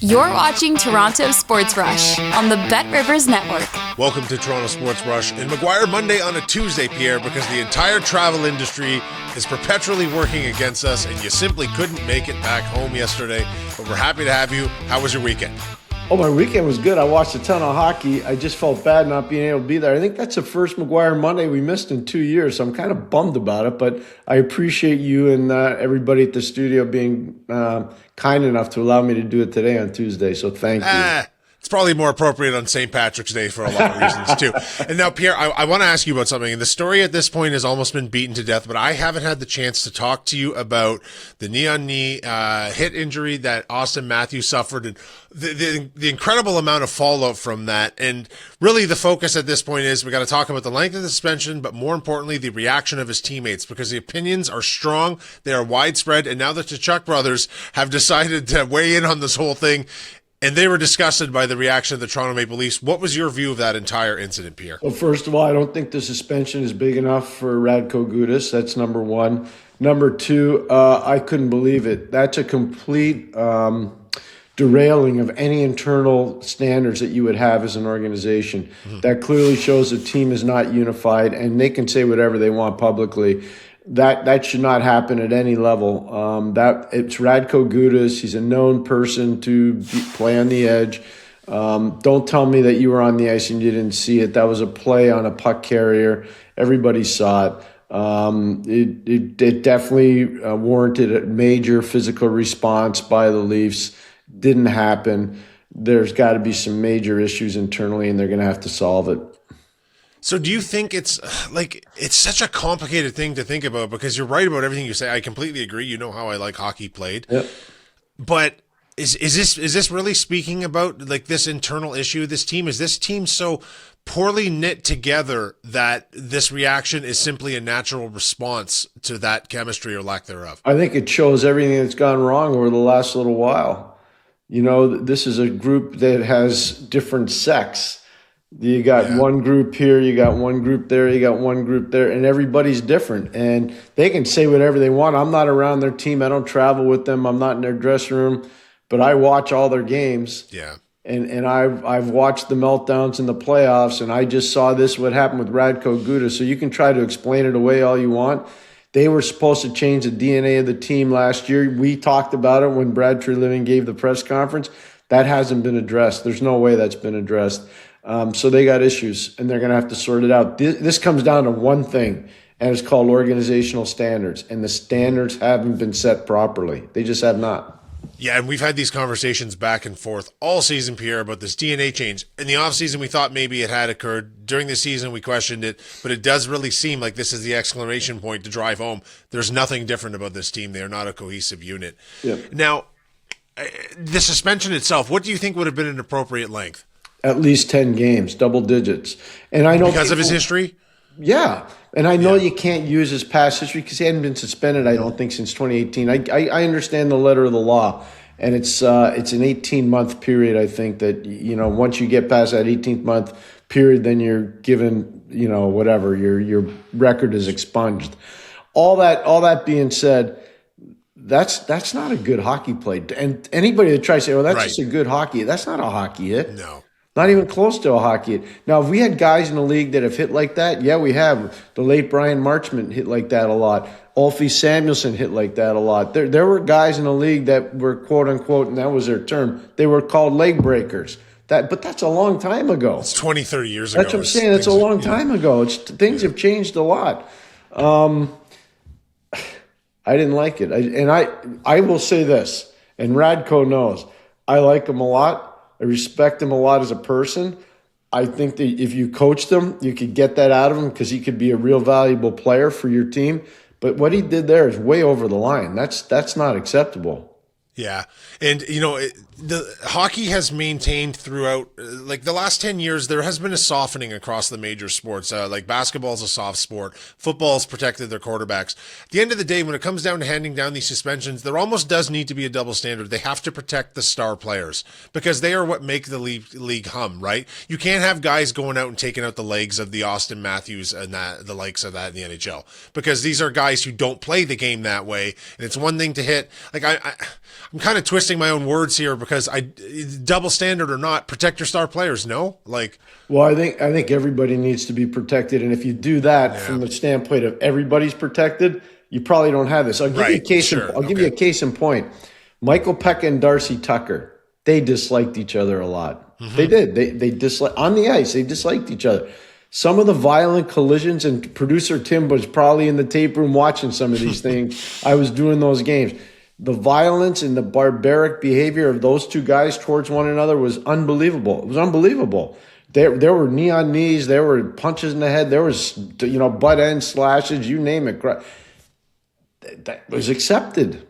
You're watching Toronto Sports Rush on the Bet Rivers Network. Welcome to Toronto Sports Rush and McGuire Monday on a Tuesday, Pierre, because the entire travel industry is perpetually working against us and you simply couldn't make it back home yesterday. But we're happy to have you. How was your weekend? Oh, my weekend was good. I watched a ton of hockey. I just felt bad not being able to be there. I think that's the first McGuire Monday we missed in 2 years, so I'm kind of bummed about it. But I appreciate you and everybody at the studio being kind enough to allow me to do it today on Tuesday, so thank you. It's probably more appropriate on St. Patrick's Day for a lot of reasons, too. And now, Pierre, I want to ask you about something. And the story at this point has almost been beaten to death, but I haven't had the chance to talk to you about the knee-on-knee hit injury that Austin Matthews suffered and the incredible amount of fallout from that. And really the focus at this point is we got to talk about the length of the suspension, but more importantly, the reaction of his teammates, because the opinions are strong, they are widespread, and now the Tkachuk brothers have decided to weigh in on this whole thing. And they were disgusted by the reaction of the Toronto Maple Leafs. What was your view of that entire incident, Pierre? Well, first of all, I don't think the suspension is big enough for Radko Gudas. That's number one. Number two, I couldn't believe it. That's a complete derailing of any internal standards that you would have as an organization. Mm-hmm. That clearly shows the team is not unified, and they can say whatever they want publicly. That should not happen at any level. It's Radko Gudas. He's a known person to play on the edge. Don't tell me that you were on the ice and you didn't see it. That was a play on a puck carrier. Everybody saw it. It definitely warranted a major physical response by the Leafs. Didn't happen. There's got to be some major issues internally, and they're going to have to solve it. So do you think it's such a complicated thing to think about, because you're right about everything you say. I completely agree. You know how I like hockey played. Yep. But is this really speaking about like this internal issue? Is this team so poorly knit together that this reaction is simply a natural response to that chemistry or lack thereof? I think it shows everything that's gone wrong over the last little while. You know, this is a group that has different sects. You got one group here, you got one group there, you got one group there, and everybody's different. And they can say whatever they want. I'm not around their team. I don't travel with them. I'm not in their dressing room. But I watch all their games. Yeah. And I've watched the meltdowns in the playoffs, and I just saw what happened with Radko Gudas. So you can try to explain it away all you want. They were supposed to change the DNA of the team last year. We talked about it when Brad Treliving gave the press conference. That hasn't been addressed. There's no way that's been addressed. So they got issues, and they're going to have to sort it out. This comes down to one thing, and it's called organizational standards, and the standards haven't been set properly. They just have not. Yeah, and we've had these conversations back and forth all season, Pierre, about this DNA change. In the offseason, we thought maybe it had occurred. During the season, we questioned it, but it does really seem like this is the exclamation point to drive home. There's nothing different about this team. They are not a cohesive unit. Yep. Now, the suspension itself, what do you think would have been an appropriate length? At least 10 games, double digits. And I know because of his history? Yeah. And I know you can't use his past history because he hadn't been suspended, I don't think, since 2018. I understand the letter of the law. And it's an 18-month period, I think, that, you know, once you get past that 18th-month period, then you're given, you know, whatever, your record is expunged. All that being said, that's not a good hockey play. And anybody that tries to say, well, that's just a good hockey, that's not a hockey hit. No. Not even close to a hockey hit. Now, if we had guys in the league that have hit like that, yeah, we have. The late Brian Marchment hit like that a lot. Alfie Samuelson hit like that a lot. There were guys in the league that were, quote unquote, and that was their term, they were called leg breakers. But that's a long time ago. It's 20, 30 years ago. That's what I'm saying. That's a long time ago. Things have changed a lot. I didn't like it. I will say this, and Radko knows, I like him a lot. I respect him a lot as a person. I think that if you coached him, you could get that out of him because he could be a real valuable player for your team. But what he did there is way over the line. That's not acceptable. Yeah. And, you know, the hockey has maintained throughout, like the last 10 years, there has been a softening across the major sports. Like basketball is a soft sport. Football's protected their quarterbacks. At the end of the day, when it comes down to handing down these suspensions, there almost does need to be a double standard. They have to protect the star players because they are what make the league hum, right? You can't have guys going out and taking out the legs of the Austin Matthews and the likes of that in the NHL because these are guys who don't play the game that way. And it's one thing to hit. Like I'm kind of twisting my own words here because double standard or not, protect your star players. No, like. Well, I think everybody needs to be protected, and if you do that from the standpoint of everybody's protected, you probably don't have this. I'll give you a case. Give you a case in point. Michael Pekka and Darcy Tucker, they disliked each other a lot. Mm-hmm. They did. They disliked on the ice. They disliked each other. Some of the violent collisions, and producer Tim was probably in the tape room watching some of these things. I was doing those games. The violence and the barbaric behavior of those two guys towards one another was unbelievable. It was unbelievable. There were knee on knees. There were punches in the head. There was, butt end slashes. You name it. That was accepted.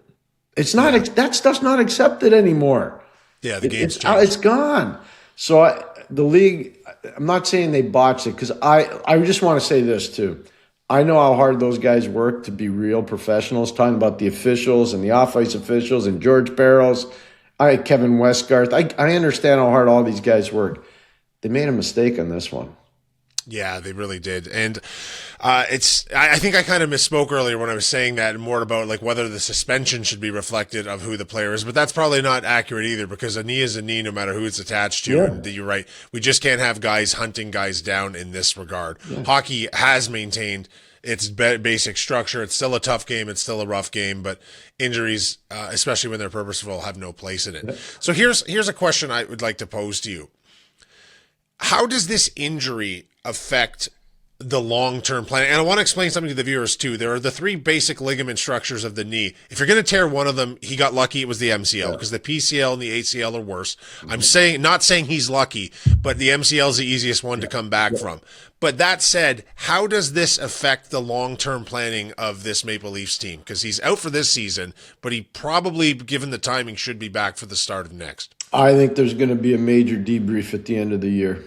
It's not. That stuff's not accepted anymore. Yeah, the game's changed. It's gone. So the league. I'm not saying they botched it, because I just want to say this too. I know how hard those guys work to be real professionals. Talking about the officials and the off-ice officials and George Barrows, Kevin Westgarth. I understand how hard all these guys work. They made a mistake on this one. Yeah, they really did. And I think I kind of misspoke earlier when I was saying that, more about like whether the suspension should be reflected of who the player is, but that's probably not accurate either, because a knee is a knee no matter who it's attached to. Yeah. And you're right. We just can't have guys hunting guys down in this regard. Yeah. Hockey has maintained its basic structure. It's still a tough game. It's still a rough game, but injuries, especially when they're purposeful, have no place in it. Yeah. So here's a question I would like to pose to you. How does this injury affect the long-term plan? And I want to explain something to the viewers too. There are the three basic ligament structures of the knee. If you're going to tear one of them, he got lucky. It was the MCL, because the PCL and the ACL are worse. I'm not saying he's lucky, but the MCL is the easiest one to come back from. But that said, how does this affect the long-term planning of this Maple Leafs team? Because he's out for this season, but he probably, given the timing, should be back for the start of next. I think there's going to be a major debrief at the end of the year.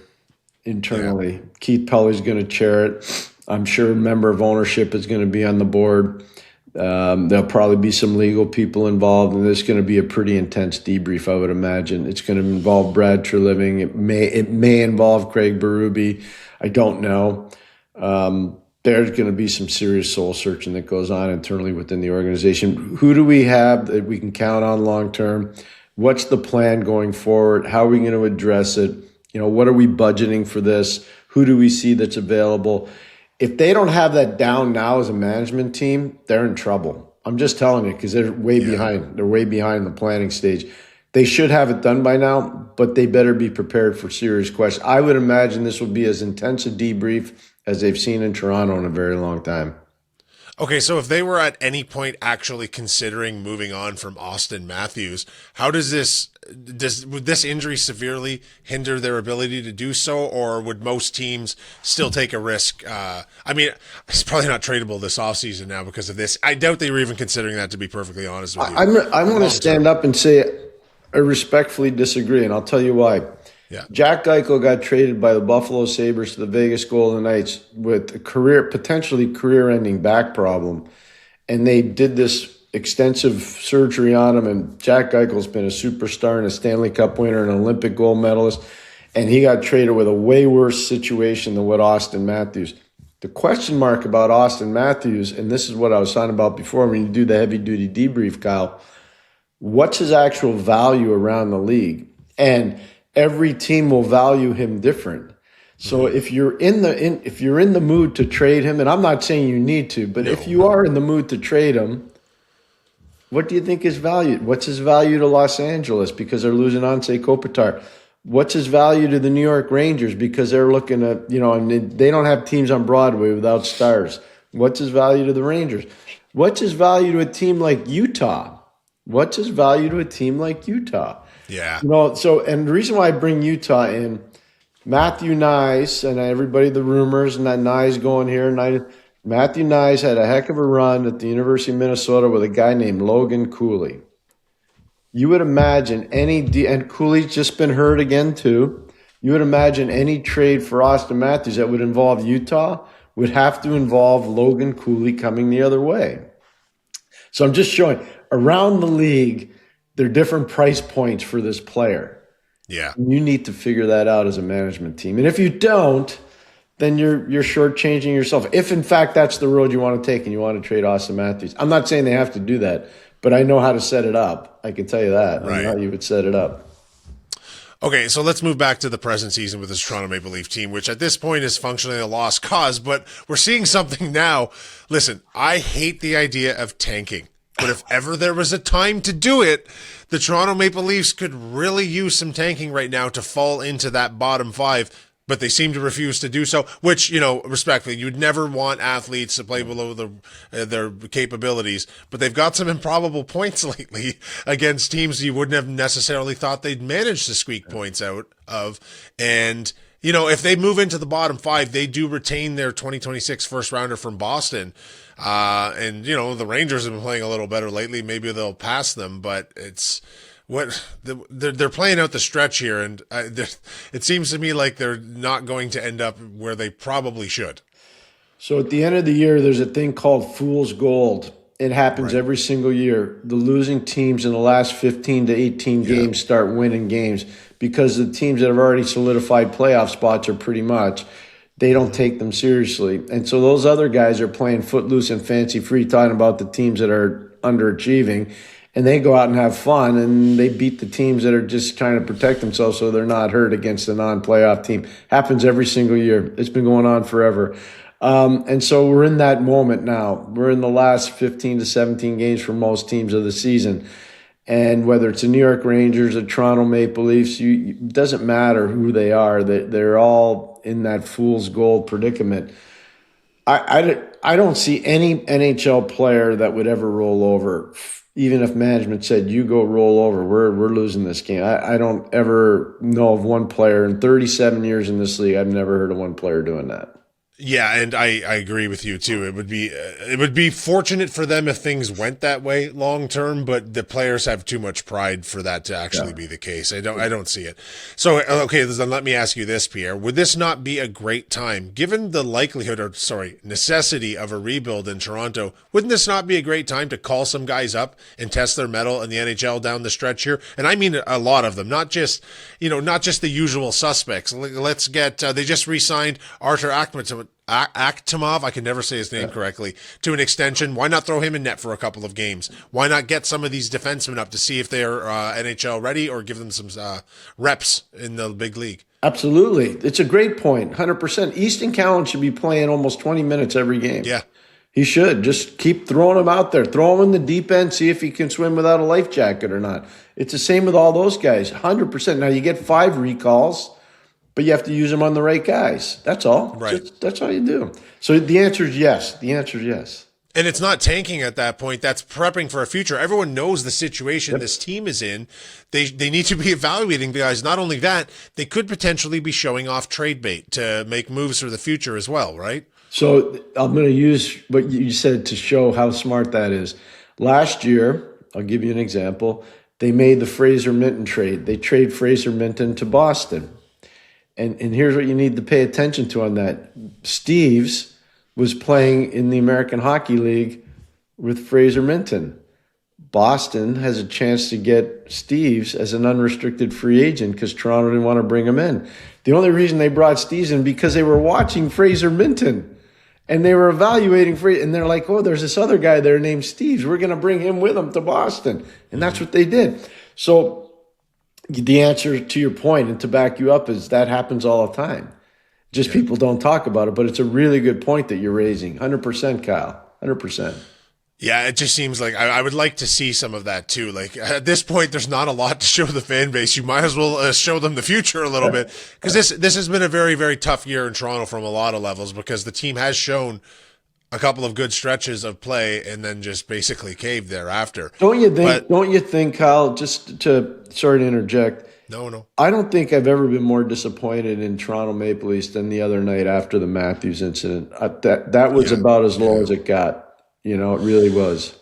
Internally, yeah. Keith Pelly's going to chair it. I'm sure a member of ownership is going to be on the board. There'll probably be some legal people involved, and there's going to be a pretty intense debrief, I would imagine. It's going to involve Brad Treliving. It may involve Craig Berube. I don't know. There's going to be some serious soul searching that goes on internally within the organization. Who do we have that we can count on long term? What's the plan going forward? How are we going to address it? What are we budgeting for this? Who do we see that's available? If they don't have that down now as a management team, they're in trouble. I'm just telling you, because they're way behind. They're way behind the planning stage. They should have it done by now, but they better be prepared for serious questions. I would imagine this will be as intense a debrief as they've seen in Toronto in a very long time. Okay, so if they were at any point actually considering moving on from Auston Matthews, how does would this injury severely hinder their ability to do so, or would most teams still take a risk? It's probably not tradable this offseason now because of this. I doubt they were even considering that, to be perfectly honest with you. I'm going to stand up and say I respectfully disagree, and I'll tell you why. Yeah. Jack Eichel got traded by the Buffalo Sabres to the Vegas Golden Knights with a potentially career-ending back problem, and they did this extensive surgery on him, and Jack Eichel's been a superstar and a Stanley Cup winner and an Olympic gold medalist, and he got traded with a way worse situation than what Auston Matthews. The question mark about Auston Matthews, and this is what I was talking about before when you do the heavy-duty debrief, Kyle, what's his actual value around the league? And every team will value him different. So if you're in the mood to trade him, and I'm not saying you need to, but if you are in the mood to trade him, what do you think is valued? What's his value to Los Angeles because they're losing Anze Kopitar? What's his value to the New York Rangers because they're looking at, and they don't have teams on Broadway without stars? What's his value to the Rangers? What's his value to a team like Utah? What's his value to a team like Utah? Yeah. And the reason why I bring Utah in, Matthew Nyes, and everybody, the rumors, and that Nyes going here. Matthew Nyes had a heck of a run at the University of Minnesota with a guy named Logan Cooley. You would imagine and Cooley's just been hurt again too. You would imagine any trade for Auston Matthews that would involve Utah would have to involve Logan Cooley coming the other way. So I'm just showing around the league, there are different price points for this player. Yeah. You need to figure that out as a management team. And if you don't, then you're shortchanging yourself. If, in fact, that's the road you want to take and you want to trade Auston Matthews. I'm not saying they have to do that, but I know how to set it up. I can tell you that. I Right. know how you would set it up. Okay, so let's move back to the present season with this Toronto Maple Leaf team, which at this point is functionally a lost cause, but we're seeing something now. Listen, I hate the idea of tanking, but if ever there was a time to do it, the Toronto Maple Leafs could really use some tanking right now to fall into that bottom five, but they seem to refuse to do so, which, respectfully, you'd never want athletes to play below their capabilities, but they've got some improbable points lately against teams you wouldn't have necessarily thought they'd manage to squeak points out of. And, if they move into the bottom five, they do retain their 2026 first rounder from Boston. And the Rangers have been playing a little better lately. Maybe they'll pass them, but they're playing out the stretch here, and it seems to me like they're not going to end up where they probably should. So at the end of the year, there's a thing called fool's gold. It happens every single year. The losing teams in the last 15 to 18 games start winning games because the teams that have already solidified playoff spots are pretty much, they don't take them seriously. And so those other guys are playing footloose and fancy free, talking about the teams that are underachieving. And they go out and have fun, and they beat the teams that are just trying to protect themselves so they're not hurt against a non-playoff team. Happens every single year. It's been going on forever. And so we're in that moment now. We're in the last 15 to 17 games for most teams of the season. And whether it's the New York Rangers or Toronto Maple Leafs, it doesn't matter who they are. They're all in that fool's gold predicament. I don't see any NHL player that would ever roll over. Even if management said, you go roll over, we're losing this game. I don't ever know of one player in 37 years in this league. I've never heard of one player doing that. Yeah, and I agree with you too. It would be fortunate for them if things went that way long term, but the players have too much pride for that to actually be the case. I don't see it. So okay, then let me ask you this, Pierre: would this not be a great time, given the necessity of a rebuild in Toronto? Wouldn't this not be a great time to call some guys up and test their mettle in the NHL down the stretch here? And I mean a lot of them, not just the usual suspects. Let's get they just re-signed Artur Akhtomov, I can never say his name correctly, to an extension. Why not throw him in net for a couple of games? Why not get some of these defensemen up to see if they're NHL ready, or give them some reps in the big league? Absolutely. It's a great point. 100%. Easton Cowan should be playing almost 20 minutes every game. Yeah. He should. Just keep throwing him out there. Throw him in the deep end, see if he can swim without a life jacket or not. It's the same with all those guys. 100%. Now, you get 5 recalls, but you have to use them on the right guys. That's all. Right. That's all you do. So the answer is yes. The answer is yes. And it's not tanking at that point. That's prepping for a future. Everyone knows the situation this team is in. They need to be evaluating the guys. Not only that, they could potentially be showing off trade bait to make moves for the future as well, right? So I'm going to use what you said to show how smart that is. Last year, I'll give you an example. They made the Fraser Minten trade. They trade Fraser Minten to Boston. And here's what you need to pay attention to on that. Steves was playing in the American Hockey League with Fraser Minten. Boston has a chance to get Steves as an unrestricted free agent because Toronto didn't want to bring him in. The only reason they brought Steves in because they were watching Fraser Minten and they were evaluating Fraser, and they're like, oh, there's this other guy there named Steves. We're going to bring him with them to Boston. And that's what they did. So the answer to your point and to back you up is that happens all the time. Just people don't talk about it, but it's a really good point that you're raising. 100%, Kyle. 100%. Yeah, it just seems like I would like to see some of that too. Like at this point, there's not a lot to show the fan base. You might as well show them the future a little bit, because this has been a very, very tough year in Toronto from a lot of levels, because the team has shown a couple of good stretches of play and then just basically caved thereafter. Don't you think, Kyle, just sorry to interject. No. I don't think I've ever been more disappointed in Toronto Maple Leafs than the other night after the Matthews incident. That was about as low as it got. It really was.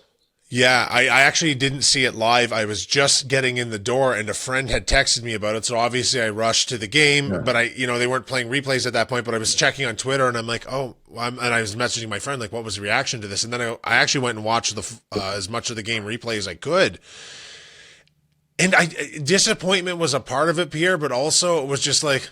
Yeah, I actually didn't see it live. I was just getting in the door and a friend had texted me about it. So obviously I rushed to the game, but they weren't playing replays at that point, but I was checking on Twitter and I'm like, and I was messaging my friend, like, what was the reaction to this? And then I actually went and watched as much of the game replay as I could. And disappointment was a part of it, Pierre, but also it was just like,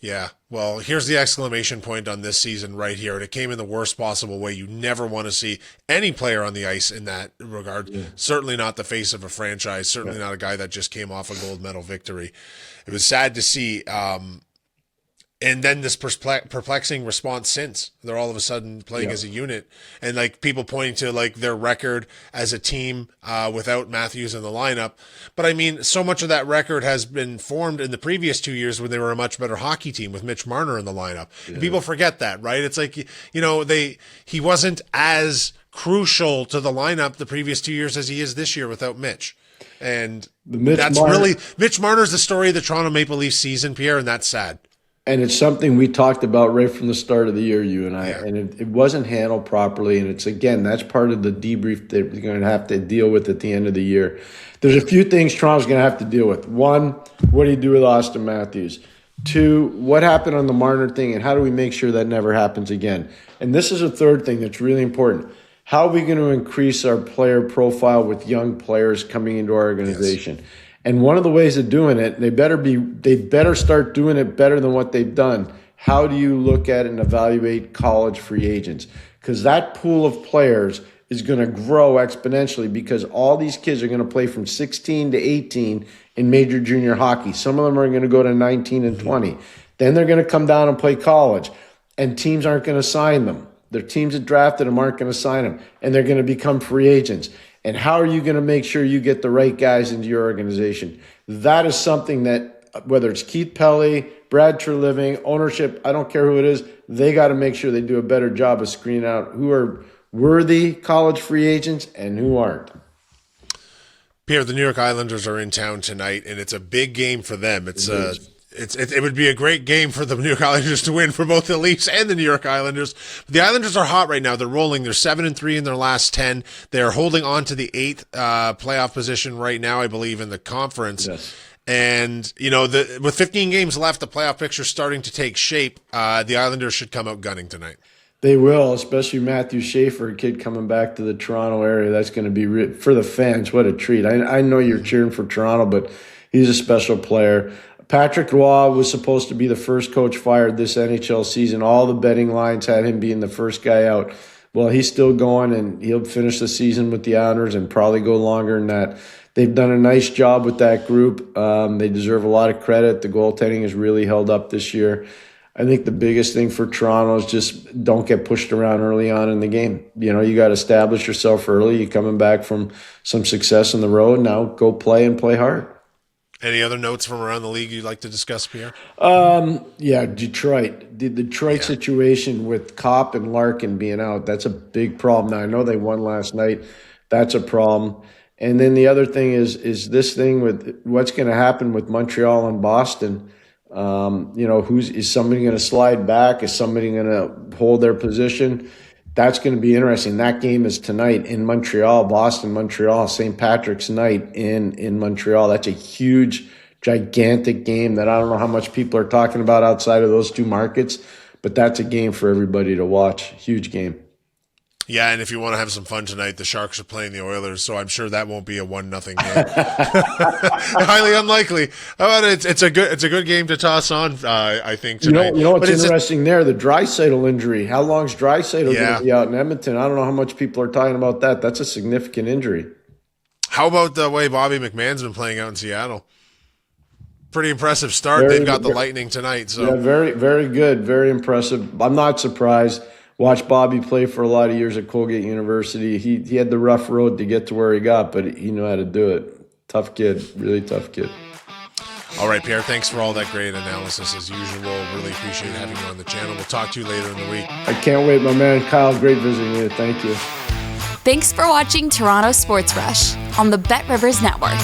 yeah, well, here's the exclamation point on this season right here. And it came in the worst possible way. You never want to see any player on the ice in that regard. Yeah. Certainly not the face of a franchise. Certainly not a guy that just came off a gold medal victory. It was sad to see. And then this perplexing response since they're all of a sudden playing as a unit, and like people pointing to like their record as a team without Matthews in the lineup. But I mean, so much of that record has been formed in the previous 2 years when they were a much better hockey team with Mitch Marner in the lineup. Yeah. And people forget that, right? It's like, he wasn't as crucial to the lineup the previous 2 years as he is this year without Mitch. And Mitch Marner's the story of the Toronto Maple Leafs season, Pierre, and that's sad. And it's something we talked about right from the start of the year, you and I, and it wasn't handled properly. And it's, again, that's part of the debrief that we're going to have to deal with at the end of the year. There's a few things Toronto's going to have to deal with. One, what do you do with Austin Matthews? Two, what happened on the Marner thing, and how do we make sure that never happens again? And this is a third thing that's really important. How are we going to increase our player profile with young players coming into our organization? Yes. And one of the ways of doing it, they better start doing it better than what they've done. How do you look at and evaluate college free agents? Because that pool of players is going to grow exponentially, because all these kids are going to play from 16 to 18 in major junior hockey. Some of them are going to go to 19 and 20. Then they're going to come down and play college, and teams aren't going to sign them. Their teams that drafted them aren't going to sign them, and they're going to become free agents. And how are you going to make sure you get the right guys into your organization? That is something that, whether it's Keith Pelly, Brad Treliving, ownership, I don't care who it is, they got to make sure they do a better job of screening out who are worthy college free agents and who aren't. Pierre, the New York Islanders are in town tonight, and it's a big game for them. It would be a great game for the New York Islanders to win, for both the Leafs and the New York Islanders. The Islanders are hot right now. They're rolling. They're 7-3 in their last 10. They're holding on to the 8th playoff position right now, I believe, in the conference. Yes. And, with 15 games left, the playoff picture starting to take shape. The Islanders should come out gunning tonight. They will, especially Matthew Schaefer, a kid coming back to the Toronto area. That's going to be, for the fans, what a treat. I know you're cheering for Toronto, but he's a special player. Patrick Roy was supposed to be the first coach fired this NHL season. All the betting lines had him being the first guy out. Well, he's still going, and he'll finish the season with the Islanders and probably go longer than that. They've done a nice job with that group. They deserve a lot of credit. The goaltending has really held up this year. I think the biggest thing for Toronto is just don't get pushed around early on in the game. You got to establish yourself early. You're coming back from some success on the road. Now go play and play hard. Any other notes from around the league you'd like to discuss, Pierre? Detroit. The Detroit situation with Kopp and Larkin being out, that's a big problem. Now, I know they won last night. That's a problem. And then the other thing is this thing with what's going to happen with Montreal and Boston. Is somebody going to slide back? Is somebody going to hold their position? That's going to be interesting. That game is tonight in Montreal, Montreal, St. Patrick's night in Montreal. That's a huge, gigantic game that I don't know how much people are talking about outside of those two markets, but that's a game for everybody to watch. Huge game. Yeah, and if you want to have some fun tonight, the Sharks are playing the Oilers, so I'm sure that won't be a 1-0 game. Highly unlikely. But it's a good game to toss on. I think tonight. You know what's interesting there? The Draisaitl injury. How long's Draisaitl going to be out in Edmonton? I don't know how much people are talking about that. That's a significant injury. How about the way Bobby McMahon's been playing out in Seattle? Pretty impressive start. They've got the Lightning tonight. So very, very good. Very impressive. I'm not surprised. Watched Bobby play for a lot of years at Colgate University. He had the rough road to get to where he got, but he knew how to do it. Tough kid, really tough kid. All right, Pierre, thanks for all that great analysis as usual. Really appreciate having you on the channel. We'll talk to you later in the week. I can't wait, my man. Kyle, great visiting you. Thank you. Thanks for watching Toronto Sports Rush on the Bet Rivers Network.